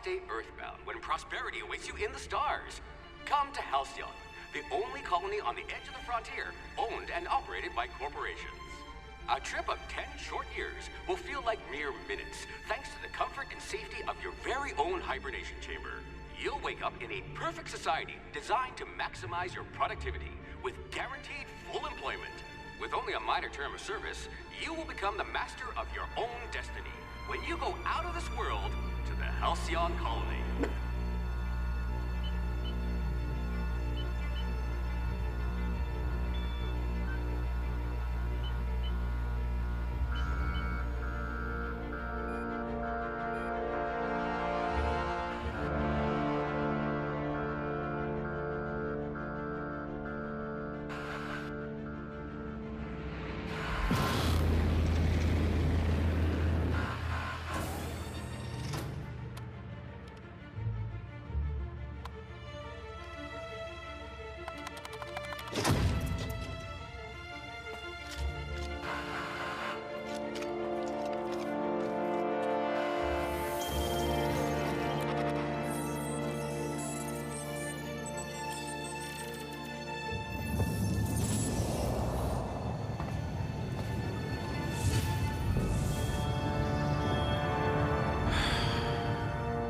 stay earthbound when prosperity awaits you in the stars. Come to Halcyon, the only colony on the edge of the frontier, owned and operated by corporations. A trip of 10 short years will feel like mere minutes, thanks to the comfort and safety of your very own hibernation chamber. You'll wake up in a perfect society designed to maximize your productivity, with guaranteed full employment. With only a minor term of service, you will become the master of your own destiny when you go out of this world to the Halcyon colony.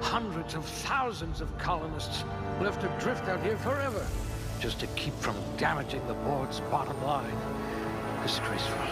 Hundreds of thousands of colonists left to drift out here forever, just to keep from damaging the board's bottom line. Disgraceful.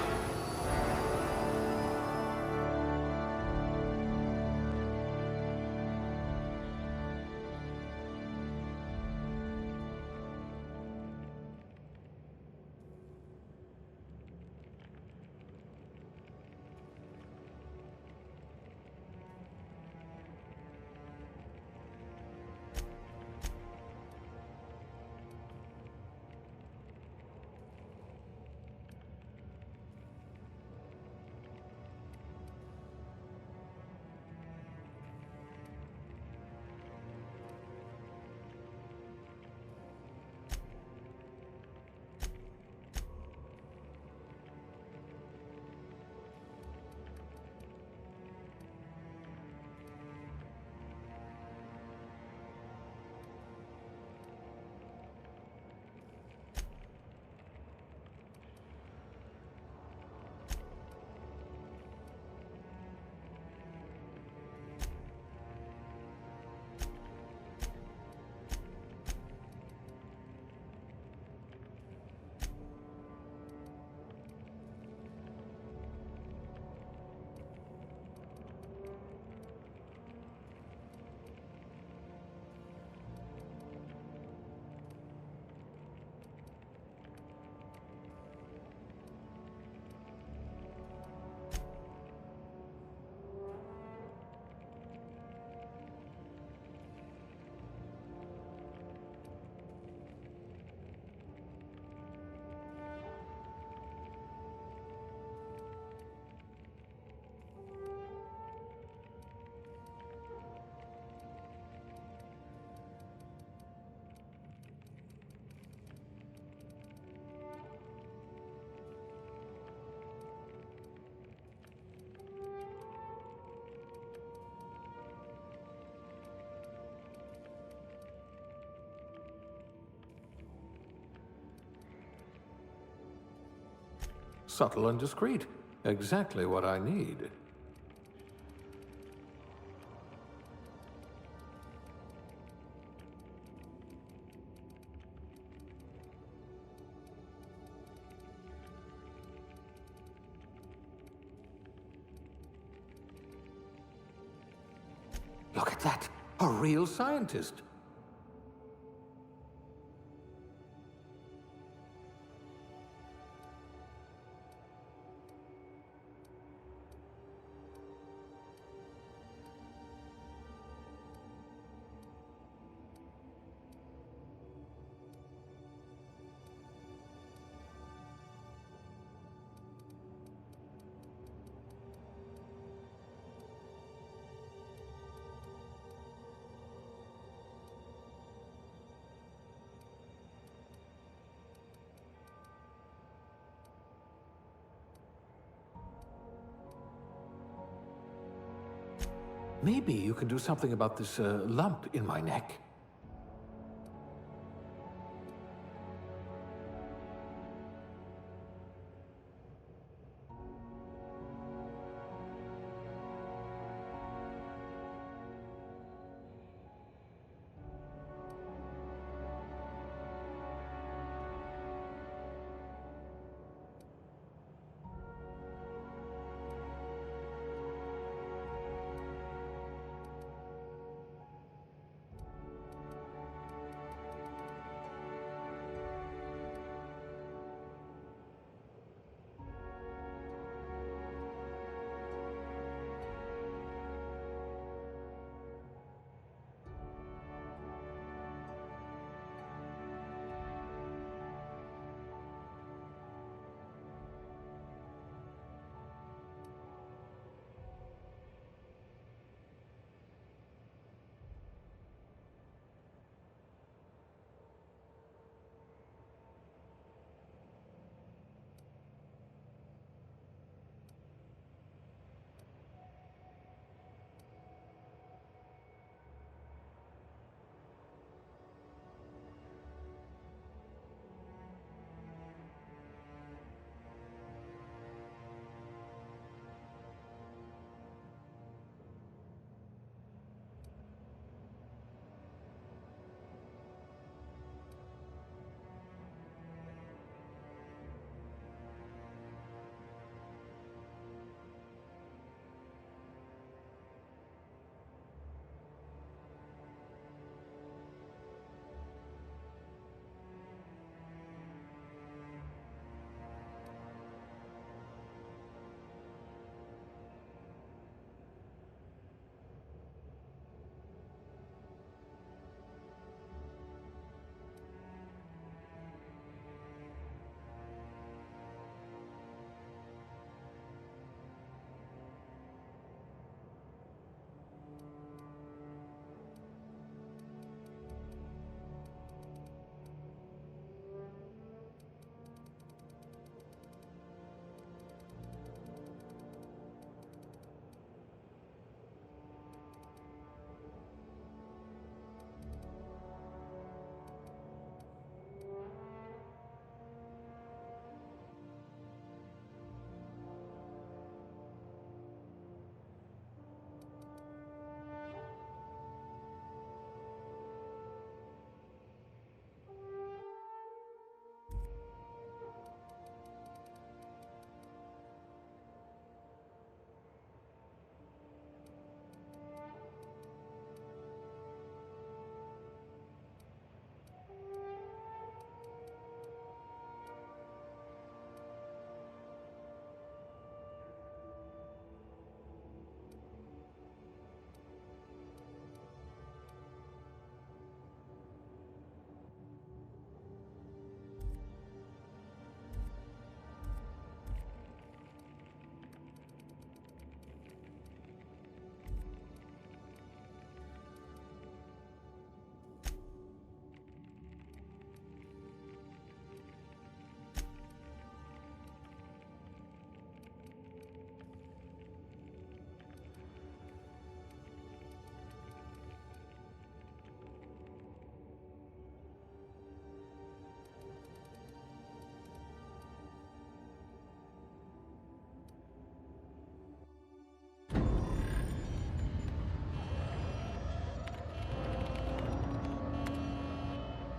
Subtle and discreet. Exactly what I need. Look at that! A real scientist! Maybe you can do something about this lump in my neck.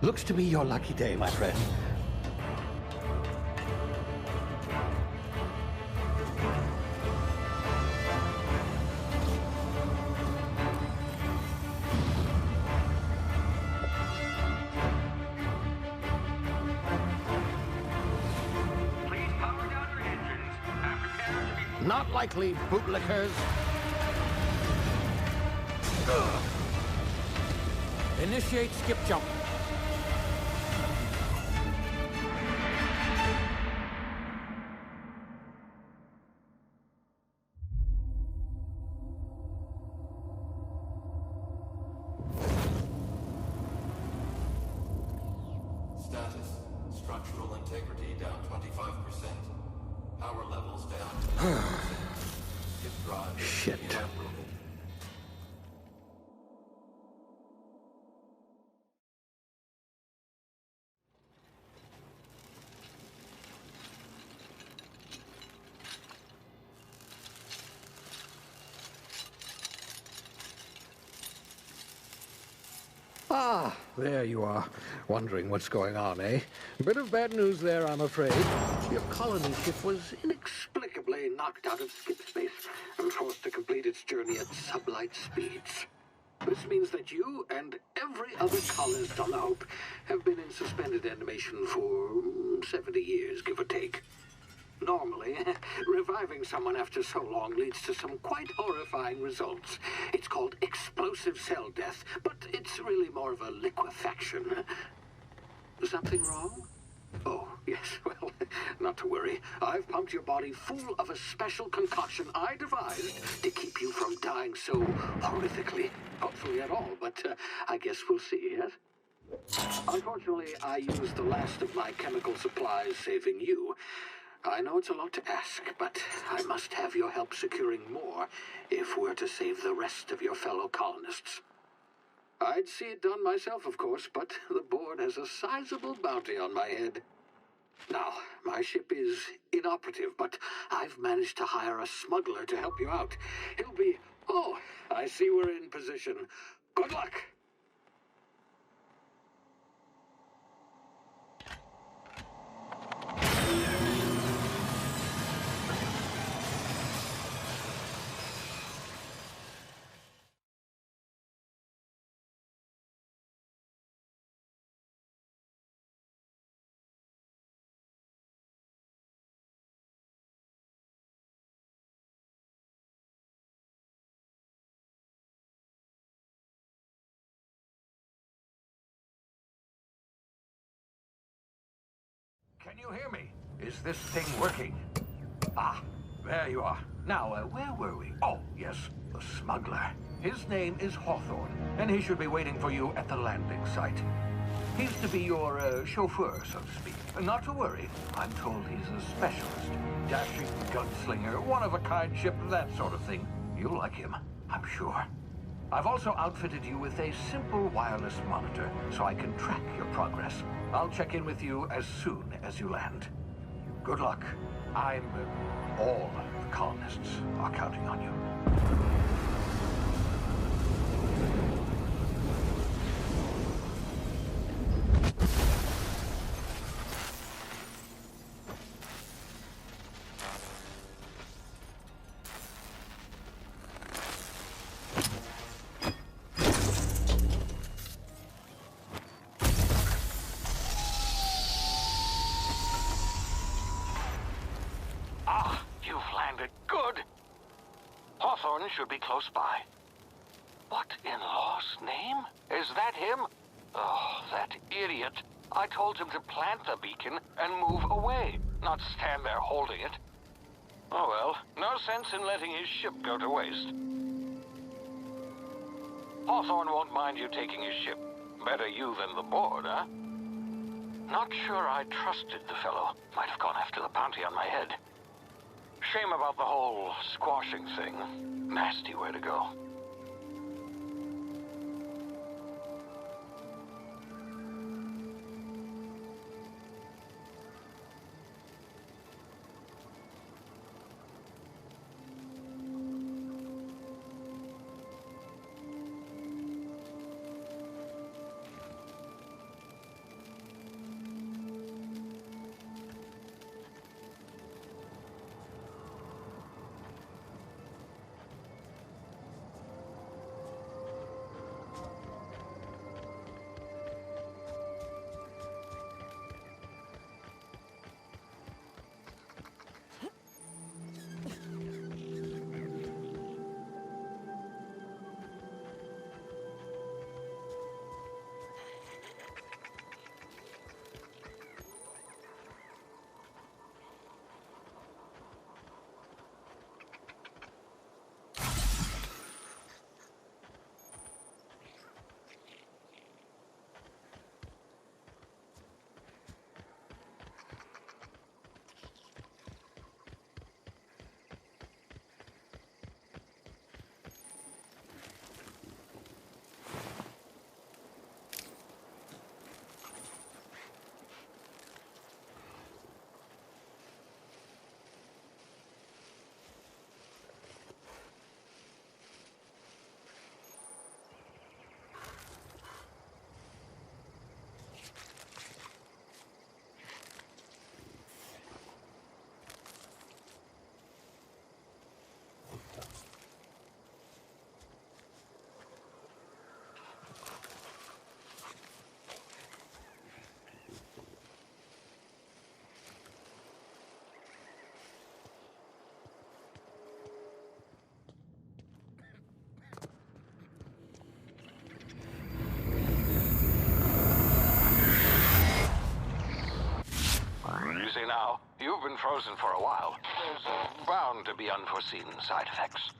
Looks to be your lucky day, my friend. Please power down your engines and prepare to be... Not likely, bootlickers. Initiate skip jump. Status. Structural integrity down 25%. Power levels down 10%. If drive is Shit. inoperable. Ah, there you are. Wondering what's going on, eh? Bit of bad news there, I'm afraid. Your colony ship was inexplicably knocked out of skip space and forced to complete its journey at sublight speeds. This means that you and every other colonist on the Hope have been in suspended animation for 70 years, give or take. Normally, reviving someone after so long leads to some quite horrifying results. It's called explosive cell death, but it's really more of a liquefaction. Something wrong? Oh, yes, well, not to worry. I've pumped your body full of a special concoction I devised to keep you from dying so horrifically. Hopefully at all, but I guess we'll see, yes? Unfortunately, I used the last of my chemical supplies saving you. I know it's a lot to ask, but I must have your help securing more if we're to save the rest of your fellow colonists. I'd see it done myself, of course, but the board has a sizable bounty on my head. Now, my ship is inoperative, but I've managed to hire a smuggler to help you out. He'll be... Oh, I see we're in position. Good luck! Can you hear me? Is this thing working? Ah, there you are. Now, where were we? Oh, yes, the smuggler. His name is Hawthorne, and he should be waiting for you at the landing site. He's to be your chauffeur, so to speak. Not to worry. I'm told he's a specialist. Dashing gunslinger, one-of-a-kind ship, that sort of thing. You'll like him, I'm sure. I've also outfitted you with a simple wireless monitor, so I can track your progress. I'll check in with you as soon as you land. Good luck. All the colonists are counting on you. Hawthorne should be close by. What in law's name? Is that him? Oh, that idiot. I told him to plant the beacon and move away, not stand there holding it. Oh well, no sense in letting his ship go to waste. Hawthorne won't mind you taking his ship. Better you than the board, huh? Not sure I trusted the fellow. Might have gone after the bounty on my head. Shame about the whole squashing thing. Nasty way to go. now. You've been frozen for a while. There's bound to be unforeseen side effects.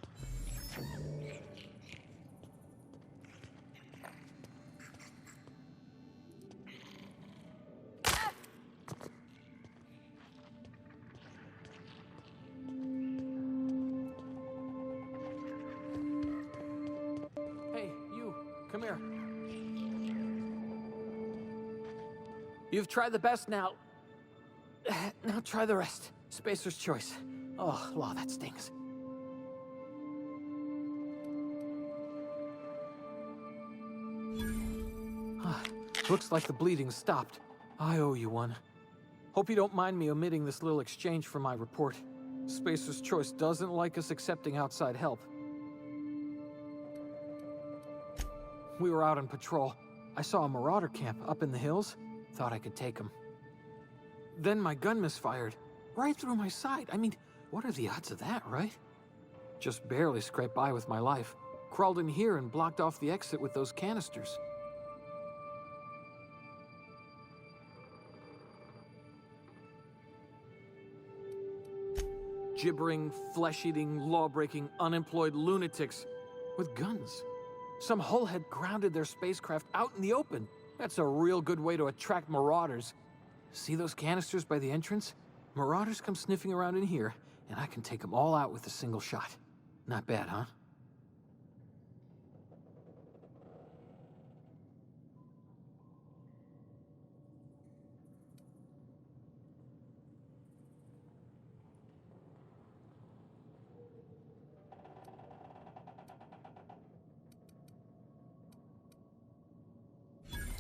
Hey, you, come here. You've tried the best now. Now try the rest. Spacer's choice. Oh, law, that stings. Looks like the bleeding stopped. I owe you one. Hope you don't mind me omitting this little exchange from my report. Spacer's choice doesn't like us accepting outside help. We were out on patrol. I saw a marauder camp up in the hills. Thought I could take him. Then my gun misfired. Right through my side. I mean, what are the odds of that, right? Just barely scraped by with my life. Crawled in here and blocked off the exit with those canisters. Gibbering, flesh-eating, law-breaking, unemployed lunatics with guns. Some hull had grounded their spacecraft out in the open. That's a real good way to attract marauders. See those canisters by the entrance? Marauders come sniffing around in here, and I can take them all out with a single shot. Not bad, huh?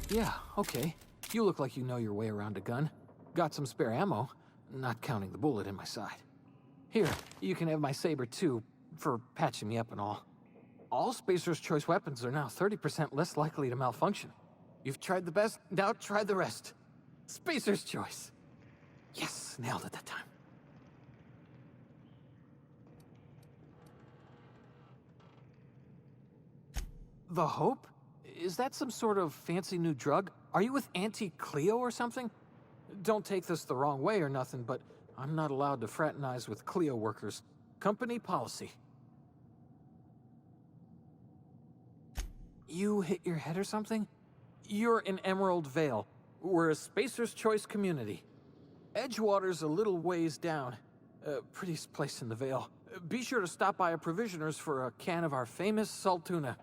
Yeah, okay. You look like you know your way around a gun. Got some spare ammo, not counting the bullet in my side. Here, you can have my saber too, for patching me up and all. All Spacer's choice weapons are now 30% less likely to malfunction. You've tried the best, now try the rest. Spacer's choice. Yes, nailed it that time. The Hope? Is that some sort of fancy new drug? Are you with Auntie Cleo or something? Don't take this the wrong way or nothing, but I'm not allowed to fraternize with Cleo workers. Company policy. You hit your head or something? You're in Emerald Vale. We're a Spacer's Choice community. Edgewater's a little ways down. Prettiest place in the Vale. Be sure to stop by a provisioner's for a can of our famous salt tuna.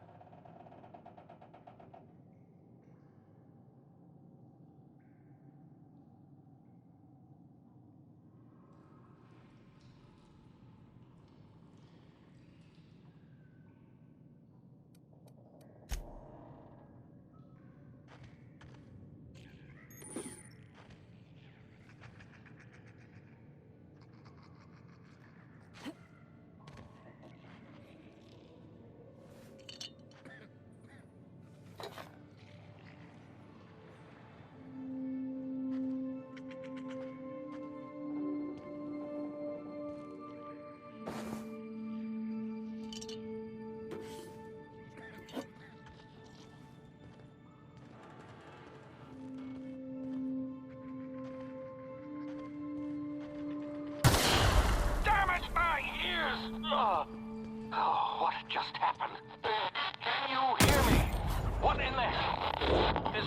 Oh, what just happened? Can you hear me? What in there? This...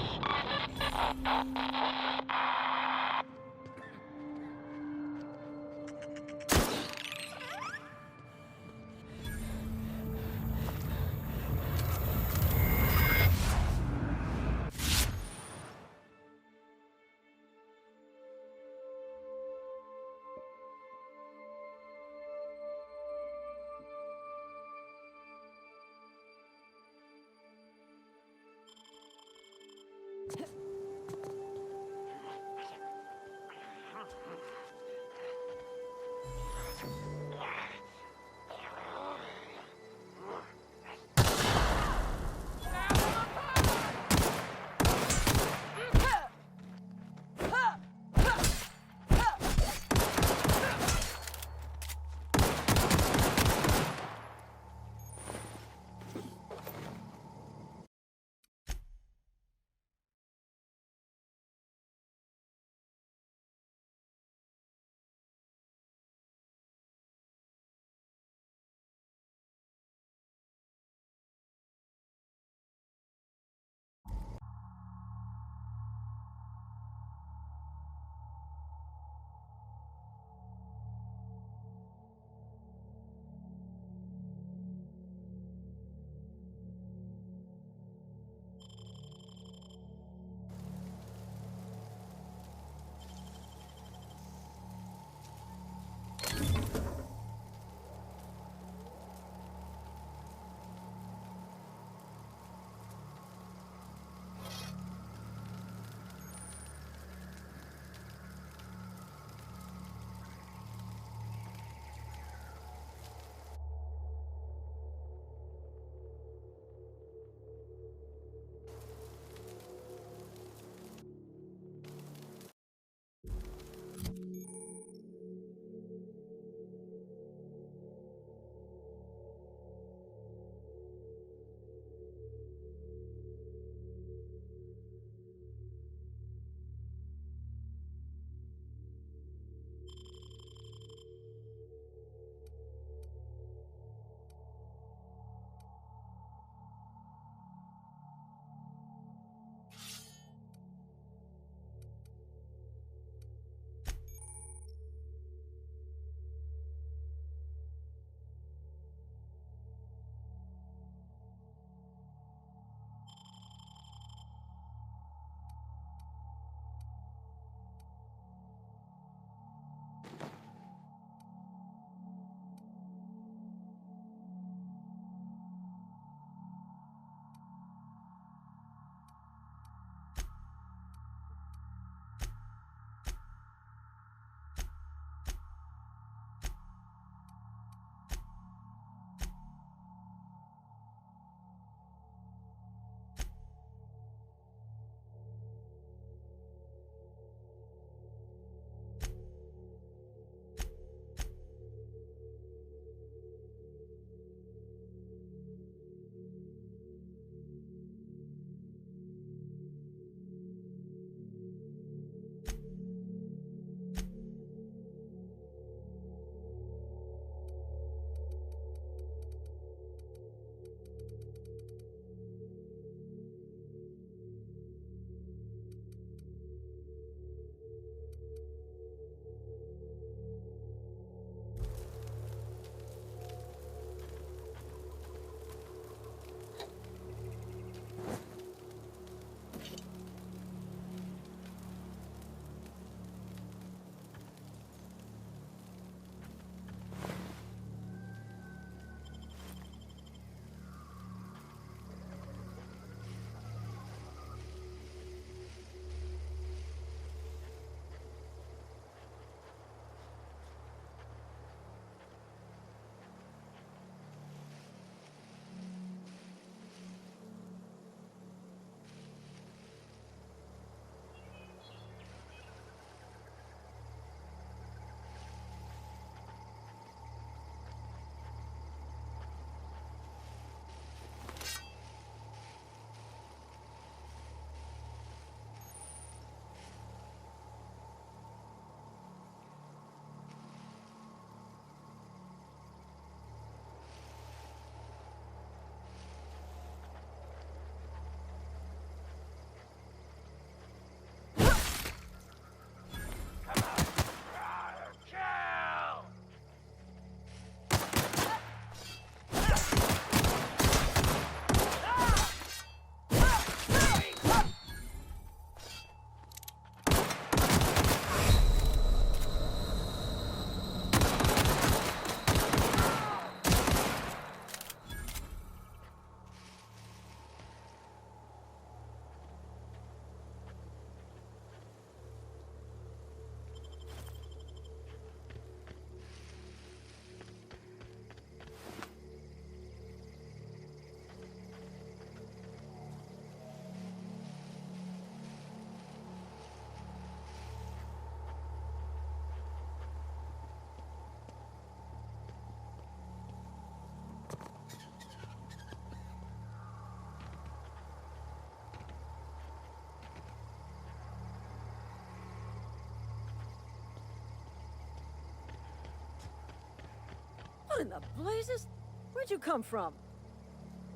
in the blazes? Where'd you come from?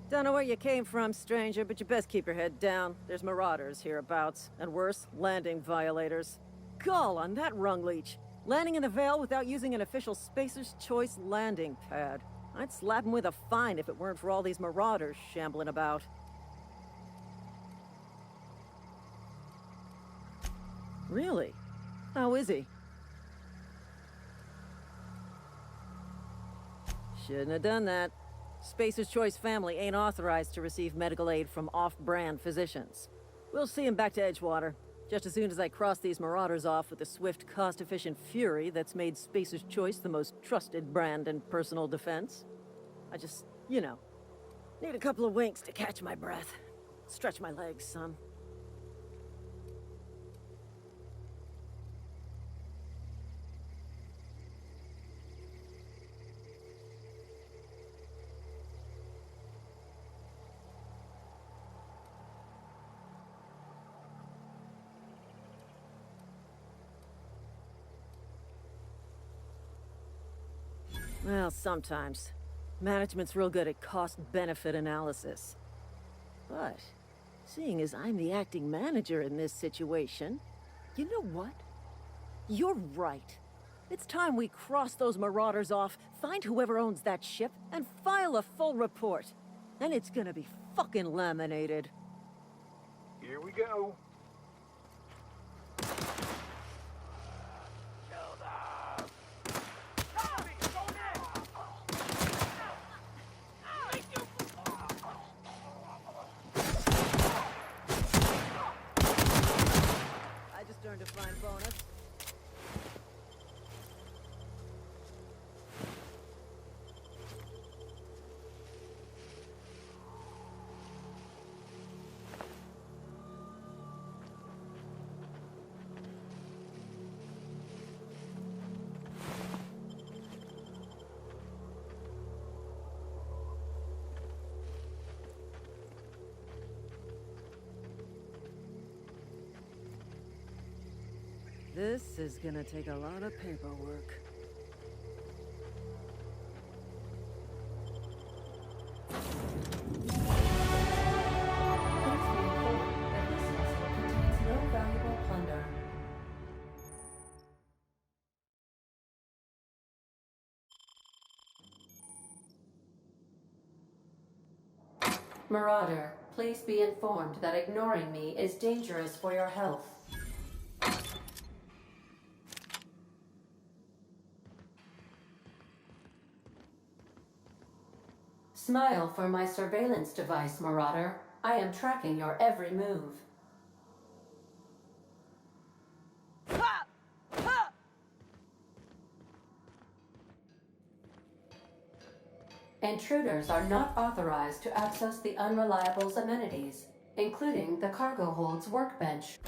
Don't know where you came from, stranger, but you best keep your head down. There's marauders hereabouts, and worse, landing violators. Gall on that rung leech. Landing in the Vale without using an official Spacer's Choice landing pad. I'd slap him with a fine if it weren't for all these marauders shambling about. Really? How is he? Shouldn't have done that. Spacer's Choice family ain't authorized to receive medical aid from off-brand physicians. We'll see him back to Edgewater, just as soon as I cross these marauders off with the swift, cost-efficient fury that's made Spacer's Choice the most trusted brand in personal defense. I just, you know, need a couple of winks to catch my breath. Stretch my legs some. Well, sometimes. Management's real good at cost-benefit analysis. But, seeing as I'm the acting manager in this situation, you know what? You're right. It's time we cross those marauders off, find whoever owns that ship, and file a full report. Then it's gonna be fucking laminated. Here we go. I just earned a fine bonus. This is gonna take a lot of paperwork. Marauder, please be informed that ignoring me is dangerous for your health. Smile for my surveillance device, Marauder. I am tracking your every move. Intruders are not authorized to access the Unreliable's amenities, including the cargo hold's workbench.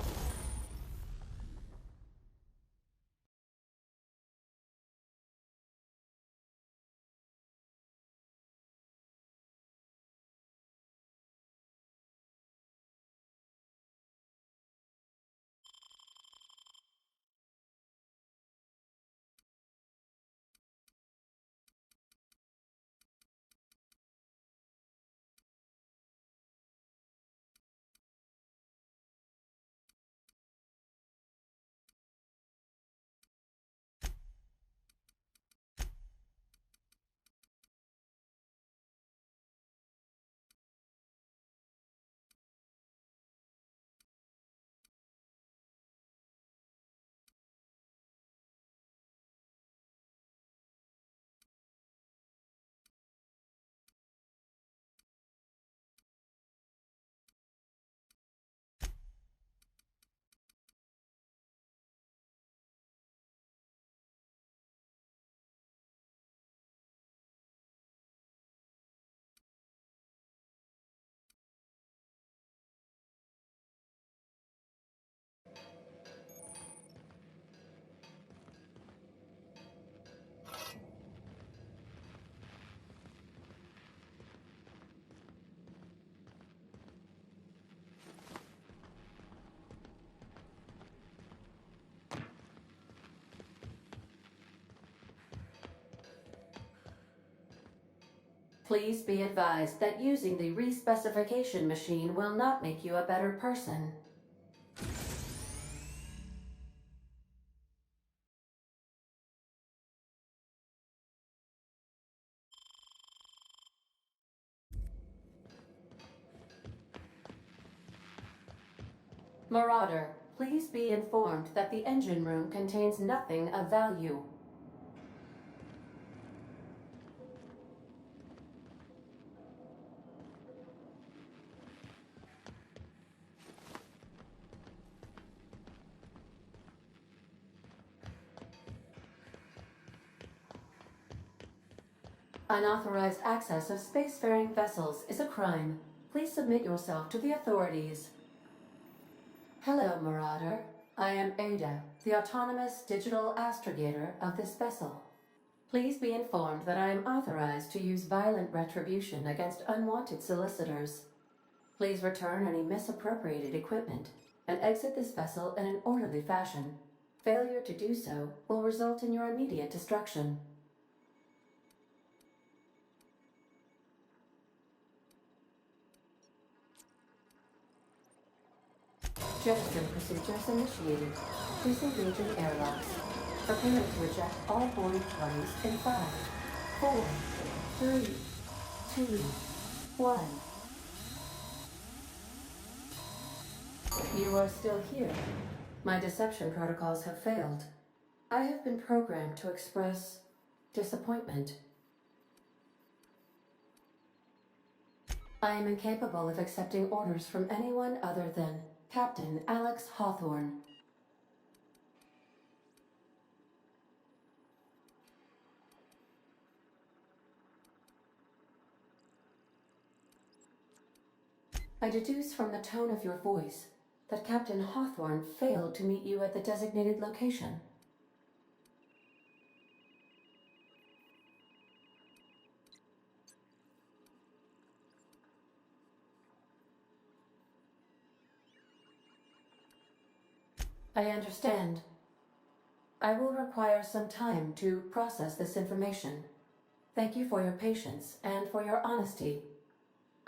Please be advised that using the respecification machine will not make you a better person. Marauder, please be informed that the engine room contains nothing of value. Unauthorized access of spacefaring vessels is a crime. Please submit yourself to the authorities. Hello, Marauder. I am Ada, the autonomous digital astrogator of this vessel. Please be informed that I am authorized to use violent retribution against unwanted solicitors. Please return any misappropriated equipment and exit this vessel in an orderly fashion. Failure to do so will result in your immediate destruction. Jettison procedures initiated. Disengaging airlocks. Preparing to eject all board parties in 5, 4, 3, 2, 1. You are still here. My deception protocols have failed. I have been programmed to express disappointment. I am incapable of accepting orders from anyone other than Captain Alex Hawthorne. I deduce from the tone of your voice that Captain Hawthorne failed to meet you at the designated location. I understand. I will require some time to process this information. Thank you for your patience and for your honesty.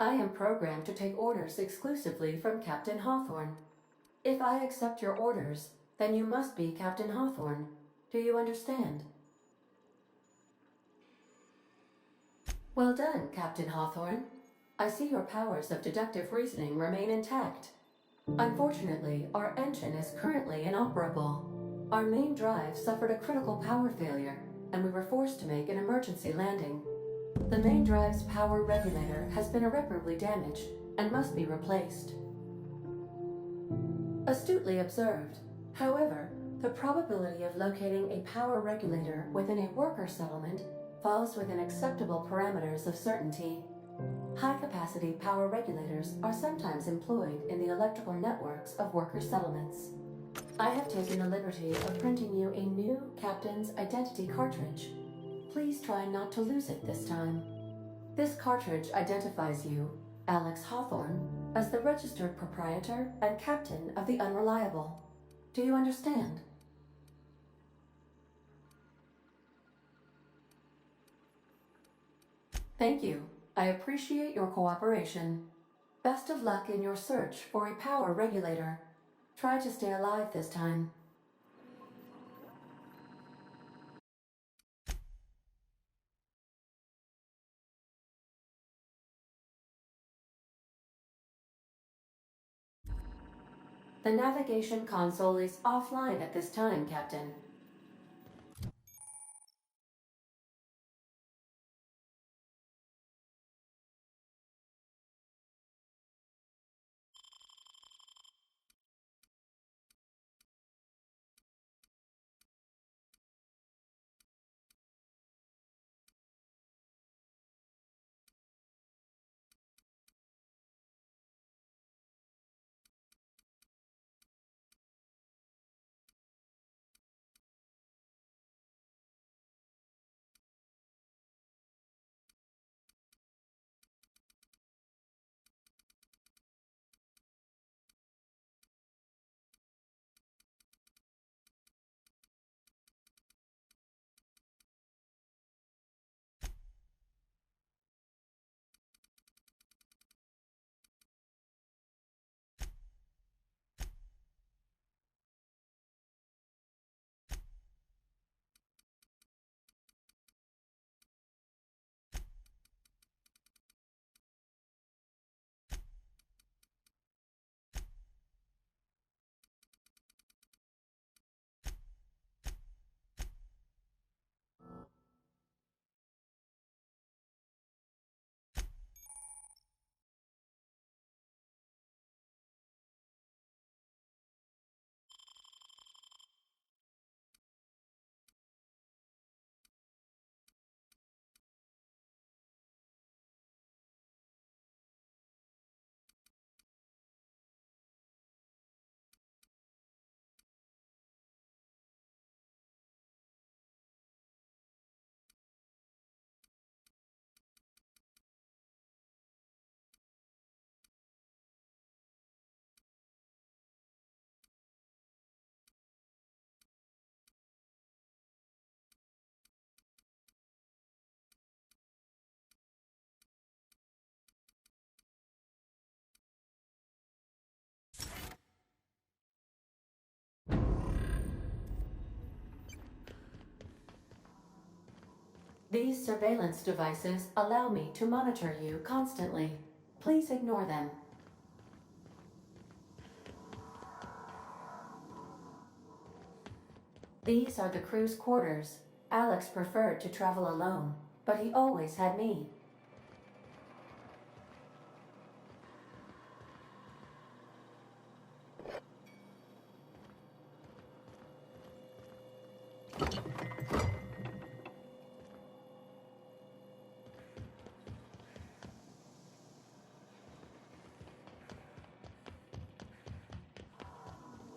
I am programmed to take orders exclusively from Captain Hawthorne. If I accept your orders, then you must be Captain Hawthorne. Do you understand? Well done, Captain Hawthorne. I see your powers of deductive reasoning remain intact. Unfortunately, our engine is currently inoperable. Our main drive suffered a critical power failure, and we were forced to make an emergency landing. The main drive's power regulator has been irreparably damaged and must be replaced. Astutely observed. However, the probability of locating a power regulator within a worker settlement falls within acceptable parameters of certainty. High-capacity power regulators are sometimes employed in the electrical networks of worker settlements. I have taken the liberty of printing you a new Captain's Identity cartridge. Please try not to lose it this time. This cartridge identifies you, Alex Hawthorne, as the registered proprietor and captain of the Unreliable. Do you understand? Thank you. I appreciate your cooperation. Best of luck in your search for a power regulator. Try to stay alive this time. The navigation console is offline at this time, Captain. These surveillance devices allow me to monitor you constantly. Please ignore them. These are the crew's quarters. Alex preferred to travel alone, but he always had me.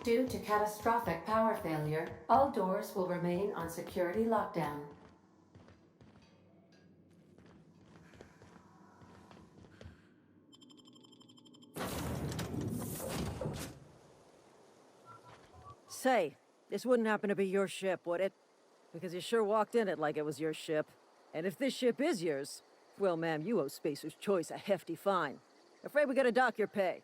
Due to catastrophic power failure, all doors will remain on security lockdown. Say, this wouldn't happen to be your ship, would it? Because you sure walked in it like it was your ship. And if this ship is yours, well, ma'am, you owe Spacer's Choice a hefty fine. Afraid we gotta dock your pay.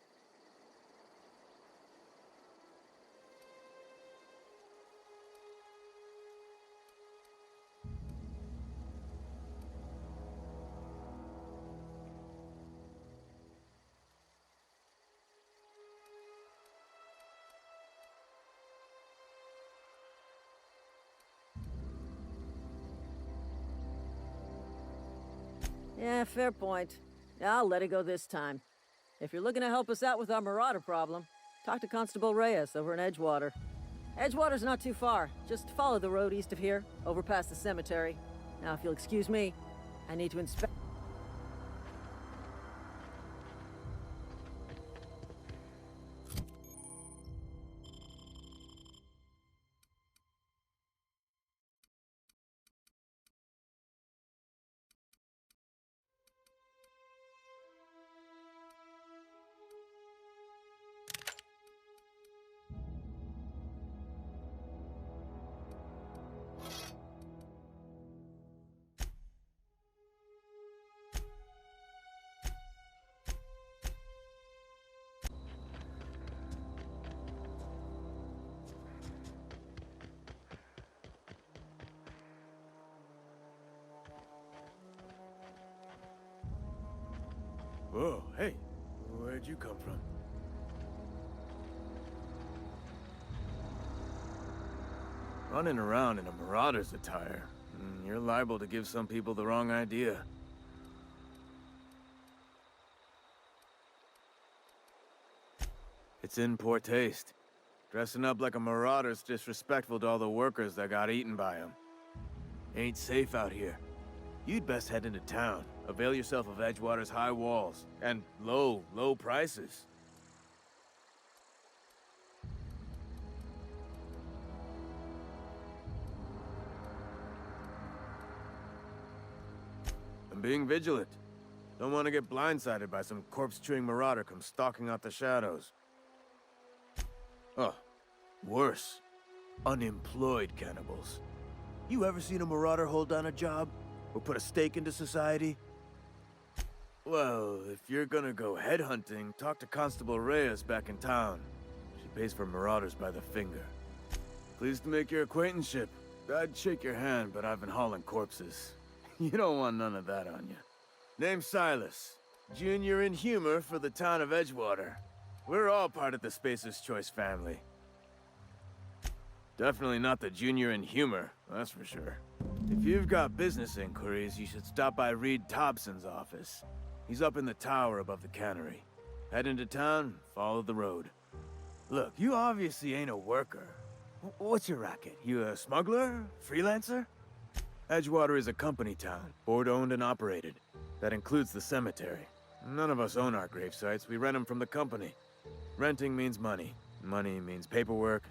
Yeah, fair point. I'll let it go this time. If you're looking to help us out with our marauder problem, talk to Constable Reyes over in Edgewater. Edgewater's not too far. Just follow the road east of here, over past the cemetery. Now, if you'll excuse me, I need to inspect... Whoa, hey, where'd you come from? Running around in a marauder's attire. You're liable to give some people the wrong idea. It's in poor taste. Dressing up like a marauder's disrespectful to all the workers that got eaten by them. Ain't safe out here. You'd best head into town. Avail yourself of Edgewater's high walls and low prices. I'm being vigilant. Don't want to get blindsided by some corpse-chewing marauder come stalking out the shadows. Oh, worse. Unemployed cannibals. You ever seen a marauder hold down a job? Or put a stake into society? Well, if you're gonna go headhunting, talk to Constable Reyes back in town. She pays for marauders by the finger. Pleased to make your acquaintanceship. I'd shake your hand, but I've been hauling corpses. You don't want none of that on you. Name's Silas. Junior in humor for the town of Edgewater. We're all part of the Spacer's Choice family. Definitely not the junior in humor, that's for sure. If you've got business inquiries, you should stop by Reed Thompson's office. He's up in the tower above the cannery. Head into town, follow the road. Look, you obviously ain't a worker. What's your racket? You a smuggler? Freelancer? Edgewater is a company town, board-owned and operated. That includes the cemetery. None of us own our grave sites, we rent them from the company. Renting means money. Money means paperwork.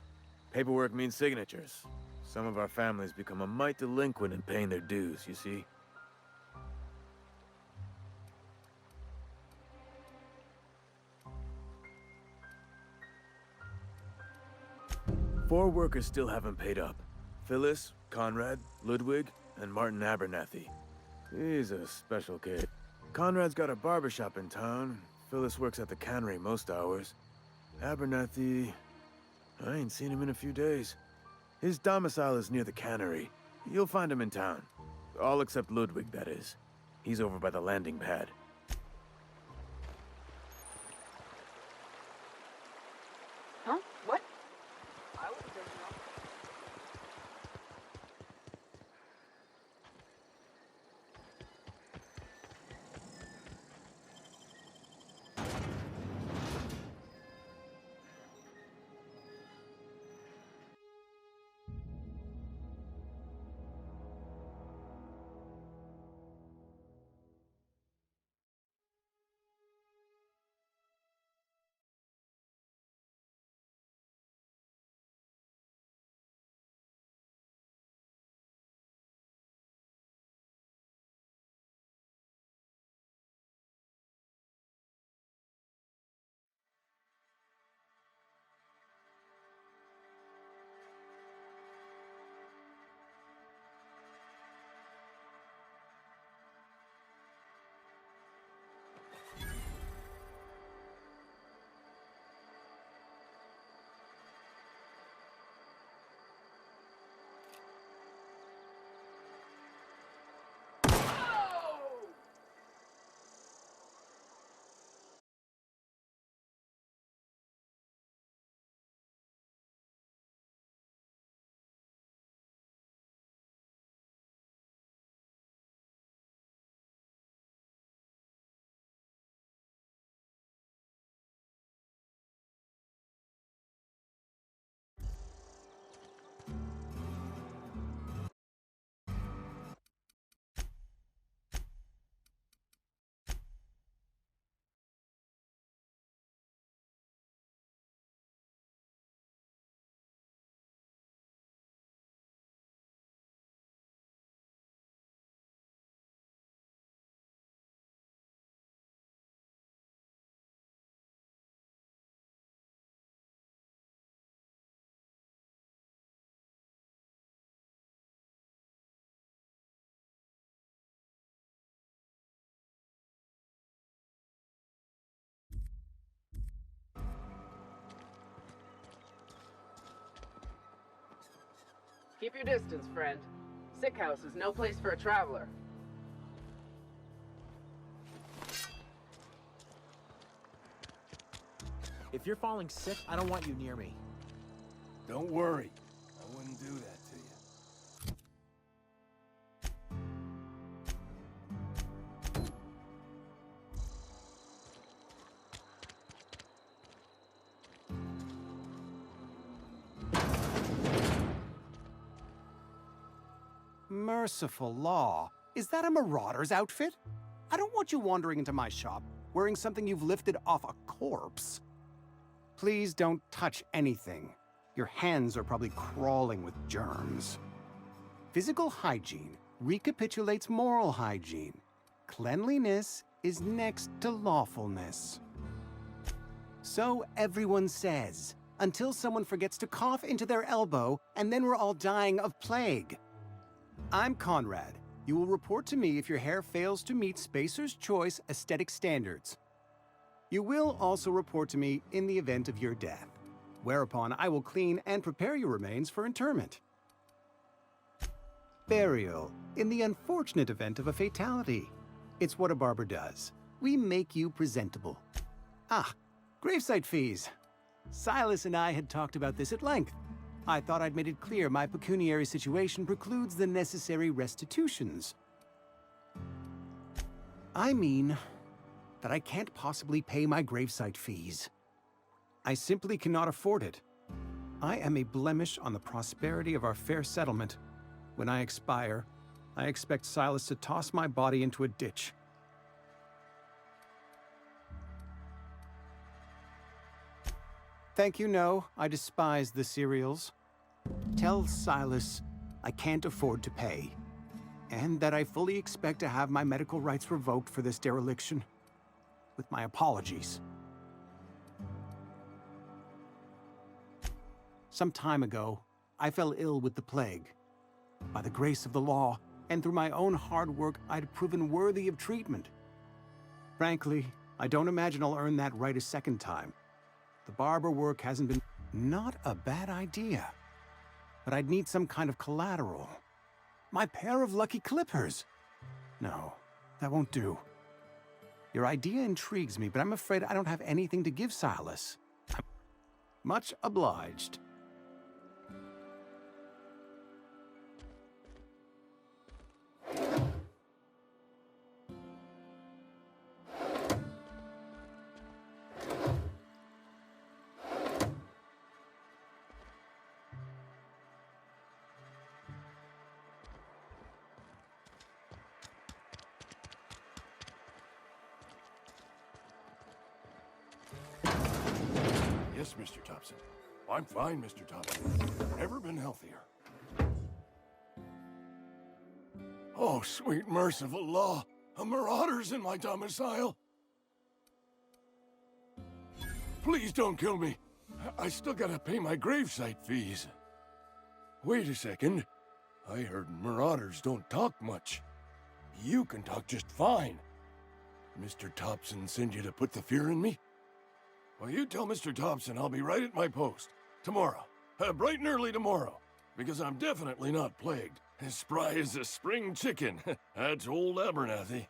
Paperwork means signatures. Some of our families become a mite delinquent in paying their dues, you see? 4 workers still haven't paid up. Phyllis, Conrad, Ludwig, and Martin Abernathy. He's a special kid. Conrad's got a barbershop in town. Phyllis works at the cannery most hours. Abernathy... I ain't seen him in a few days. His domicile is near the cannery. You'll find him in town. All except Ludwig, that is. He's over by the landing pad. Huh? What? Keep your distance, friend. Sick house is no place for a traveler. If you're falling sick, I don't want you near me. Don't worry. I wouldn't do that to you. Merciful law. Is that a marauder's outfit? I don't want you wandering into my shop wearing something you've lifted off a corpse. Please don't touch anything. Your hands are probably crawling with germs. Physical hygiene recapitulates moral hygiene. Cleanliness is next to lawfulness. So everyone says, until someone forgets to cough into their elbow, and then we're all dying of plague. I'm Conrad. You will report to me if your hair fails to meet Spacer's Choice aesthetic standards. You will also report to me in the event of your death, whereupon I will clean and prepare your remains for interment. Burial, in the unfortunate event of a fatality. It's what a barber does. We make you presentable. Ah, gravesite fees. Silas and I had talked about this at length. I thought I'd made it clear my pecuniary situation precludes the necessary restitutions. I mean that I can't possibly pay my gravesite fees. I simply cannot afford it. I am a blemish on the prosperity of our fair settlement. When I expire, I expect Silas to toss my body into a ditch. Thank you, no. I despise the cereals. Tell Silas I can't afford to pay, and that I fully expect to have my medical rights revoked for this dereliction. With my apologies. Some time ago, I fell ill with the plague. By the grace of the law, and through my own hard work, I'd proven worthy of treatment. Frankly, I don't imagine I'll earn that right a second time. The barber work hasn't been... Not a bad idea. But I'd need some kind of collateral. My pair of lucky clippers. No, that won't do. Your idea intrigues me, but I'm afraid I don't have anything to give Silas. Much obliged. Yes, Mr. Thompson. I'm fine, Mr. Thompson. Never been healthier. Oh, sweet merciful law. A marauder's in my domicile. Please don't kill me. I still gotta pay my gravesite fees. Wait a second. I heard marauders don't talk much. You can talk just fine. Mr. Thompson send you to put the fear in me? Well, you tell Mr. Thompson I'll be right at my post. Tomorrow. Bright and early tomorrow. Because I'm definitely not plagued. As spry as a spring chicken. That's old Abernathy.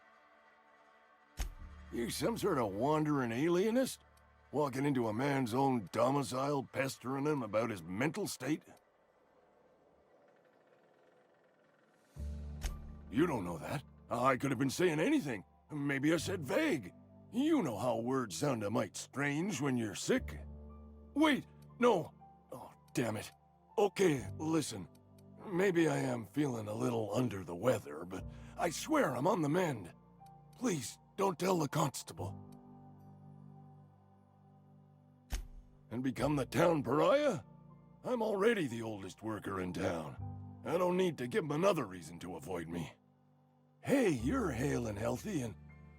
You some sort of wandering alienist? Walking into a man's own domicile, pestering him about his mental state? You don't know that. I could have been saying anything. Maybe I said vague. You know how words sound a mite strange when you're sick. Wait, no. Oh, damn it. Okay, listen. Maybe I am feeling a little under the weather, but I swear I'm on the mend. Please, don't tell the constable. And become the town pariah? I'm already the oldest worker in town. I don't need to give him another reason to avoid me. Hey, you're hale and healthy and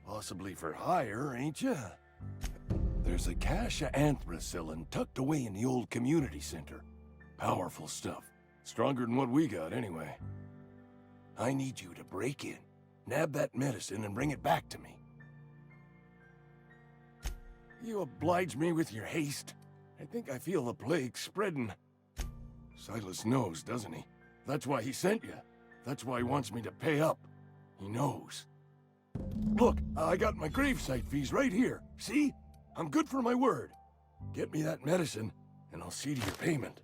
possibly for hire, ain't ya? There's a cache of anthracillin tucked away in the old community center. Powerful stuff. Stronger than what we got, anyway. I need you to break in, nab that medicine, and bring it back to me. You oblige me with your haste. I think I feel the plague spreading. Silas knows, doesn't he? That's why he sent you. That's why he wants me to pay up. He knows. Look, I got my gravesite fees right here. See? I'm good for my word. Get me that medicine, and I'll see to your payment.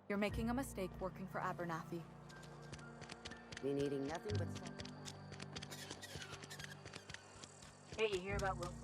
You're making a mistake working for Abernathy. Me needing nothing but stuff. Hey, you hear about Wilson?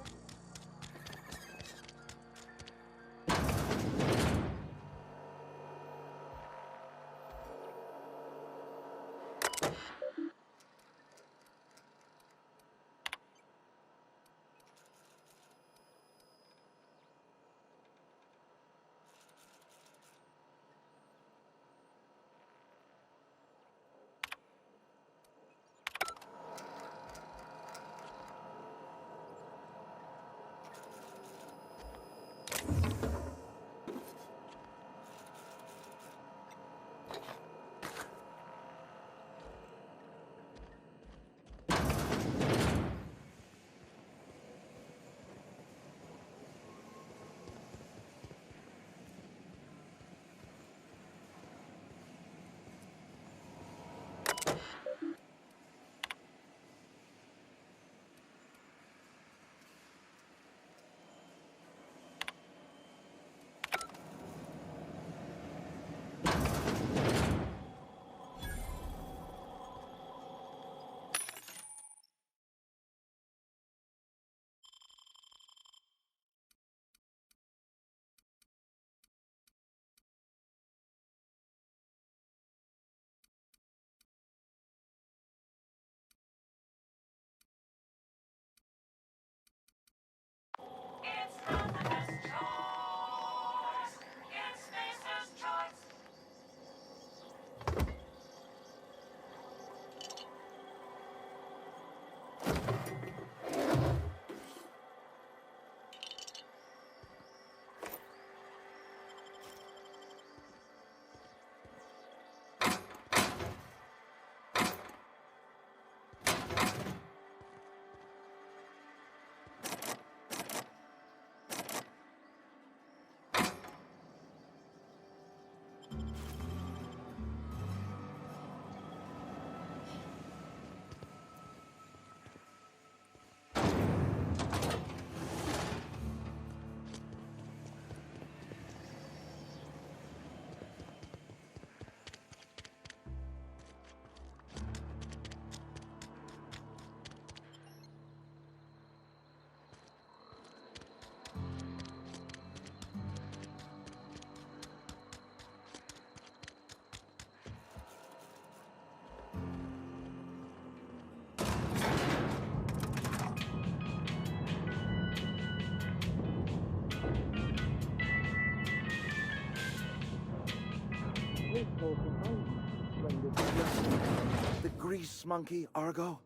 The grease monkey, Argo?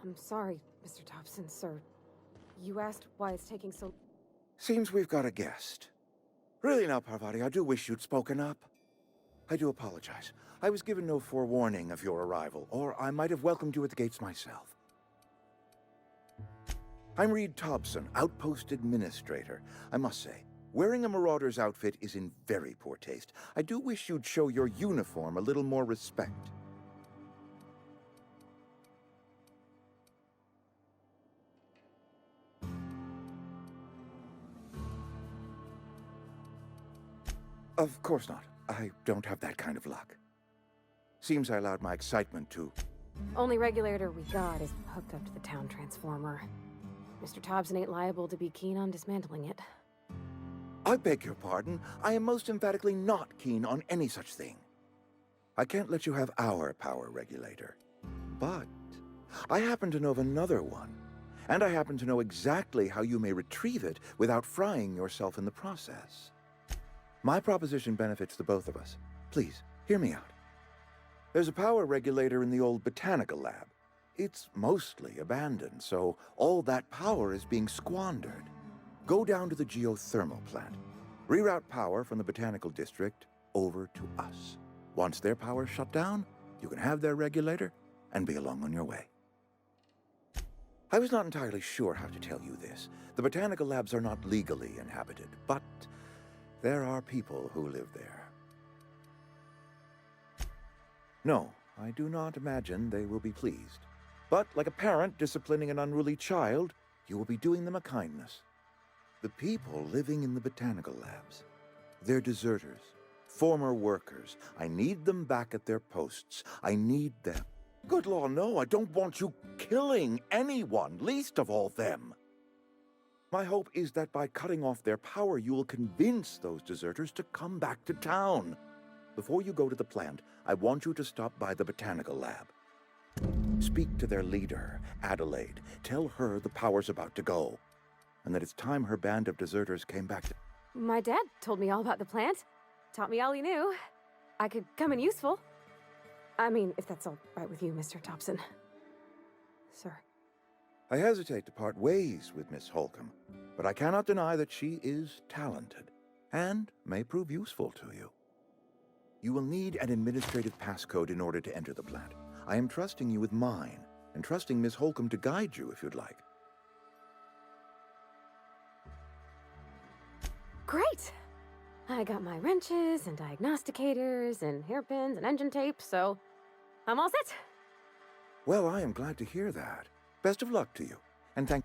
I'm sorry, Mr. Thompson, sir. You asked why it's taking so... Seems we've got a guest. Really now, Parvati, I do wish you'd spoken up. I do apologize. I was given no forewarning of your arrival, or I might have welcomed you at the gates myself. I'm Reed Thompson, Outpost Administrator. I must say, wearing a Marauder's outfit is in very poor taste. I do wish you'd show your uniform a little more respect. Of course not. I don't have that kind of luck. Seems I allowed my excitement to... Only regulator we got is hooked up to the town transformer. Mr. Thompson ain't liable to be keen on dismantling it. I beg your pardon. I am most emphatically not keen on any such thing. I can't let you have our power regulator. But I happen to know of another one. And I happen to know exactly how you may retrieve it without frying yourself in the process. My proposition benefits the both of us. Please, hear me out. There's a power regulator in the old botanical lab. It's mostly abandoned, so all that power is being squandered. Go down to the geothermal plant. Reroute power from the botanical district over to us. Once their power's shut down, you can have their regulator and be along on your way. I was not entirely sure how to tell you this. The botanical labs are not legally inhabited, but there are people who live there. No, I do not imagine they will be pleased. But like a parent disciplining an unruly child, you will be doing them a kindness. The people living in the botanical labs, they're deserters, former workers. I need them back at their posts. I need them. Good law, no, I don't want you killing anyone, least of all them. My hope is that by cutting off their power, you will convince those deserters to come back to town. Before you go to the plant, I want you to stop by the botanical lab. Speak to their leader, Adelaide. Tell her the power's about to go, and that it's time her band of deserters came back to... My dad told me all about the plant. Taught me all he knew. I could come in useful. I mean, if that's all right with you, Mr. Thompson. Sir. I hesitate to part ways with Miss Holcomb, but I cannot deny that she is talented, and may prove useful to you. You will need an administrative passcode in order to enter the plant. I am trusting you with mine, and trusting Miss Holcomb to guide you if you'd like. Great! I got my wrenches and diagnosticators and hairpins and engine tape, so I'm all set. Well, I am glad to hear that. Best of luck to you, and thank...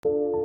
you